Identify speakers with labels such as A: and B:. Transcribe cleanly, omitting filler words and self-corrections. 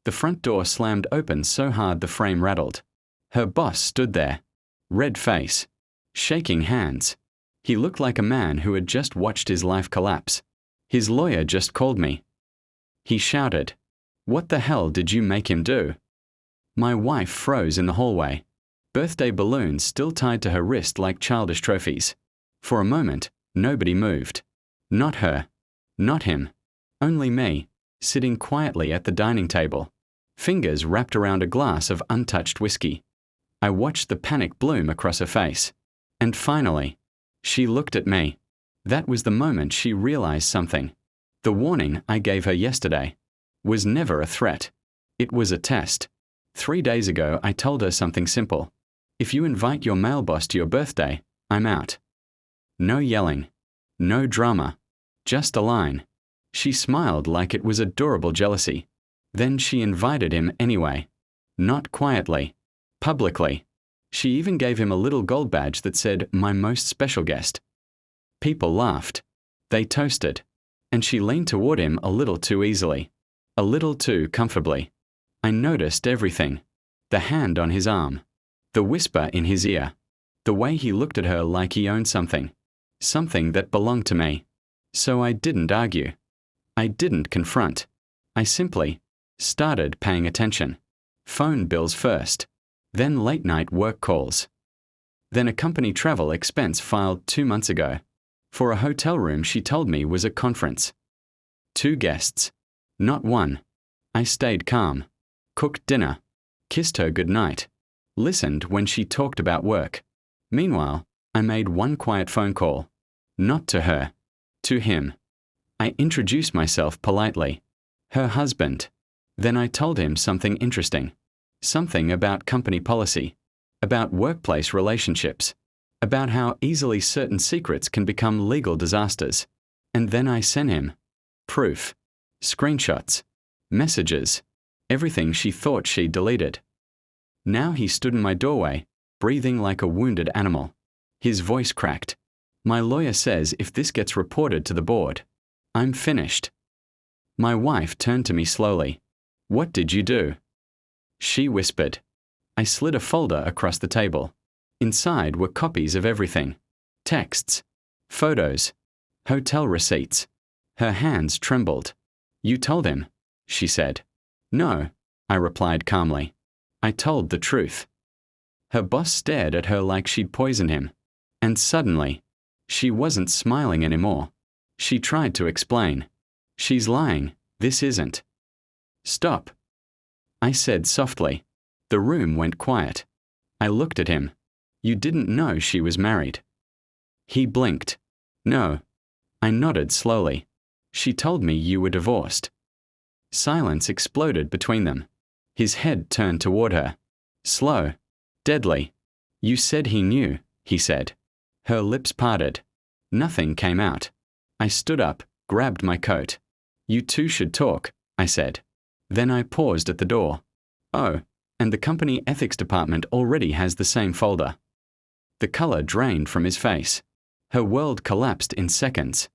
A: The front door slammed open so hard the frame rattled. Her boss stood there, red face, shaking hands. He looked like a man who had just watched his life collapse. His lawyer just called me. He shouted, "What the hell did you make him do?" My wife froze in the hallway, birthday balloons still tied to her wrist like childish trophies. For a moment, nobody moved. Not her. Not him. Only me, sitting quietly at the dining table, fingers wrapped around a glass of untouched whiskey. I watched the panic bloom across her face. And finally, she looked at me. That was the moment she realized something. The warning I gave her yesterday was never a threat. It was a test. 3 days ago, I told her something simple. If you invite your male boss to your birthday, I'm out. No yelling. No drama. Just a line. She smiled like it was adorable jealousy. Then she invited him anyway. Not quietly. Publicly. She even gave him a little gold badge that said, "My most special guest." People laughed. They toasted. And she leaned toward him a little too easily. A little too comfortably. I noticed everything. The hand on his arm. The whisper in his ear. The way he looked at her like he owned something. Something that belonged to me. So I didn't argue. I didn't confront. I simply started paying attention. Phone bills first. Then late-night work calls. Then a company travel expense filed 2 months ago. For a hotel room she told me was a conference. 2 guests. Not one. I stayed calm. Cooked dinner. Kissed her goodnight. Listened when she talked about work. Meanwhile, I made one quiet phone call. Not to her. To him. I introduced myself politely. Her husband. Then I told him something interesting. Something about company policy. About workplace relationships. About how easily certain secrets can become legal disasters. And then I sent him proof. Screenshots. Messages. Everything she thought she'd deleted. Now he stood in my doorway, breathing like a wounded animal. His voice cracked. My lawyer says if this gets reported to the board, I'm finished. My wife turned to me slowly. What did you do? She whispered. I slid a folder across the table. Inside were copies of everything. Texts. Photos. Hotel receipts. Her hands trembled. You told him, she said. No, I replied calmly. I told the truth. Her boss stared at her like she'd poisoned him. And suddenly, she wasn't smiling anymore. She tried to explain. She's lying. This isn't. Stop. I said softly. The room went quiet. I looked at him. You didn't know she was married. He blinked. No. I nodded slowly. She told me you were divorced. Silence exploded between them. His head turned toward her. Slow. Deadly. You said he knew, he said. Her lips parted. Nothing came out. I stood up, grabbed my coat. You two should talk, I said. Then I paused at the door. Oh, and the company ethics department already has the same folder. The color drained from his face. Her world collapsed in seconds.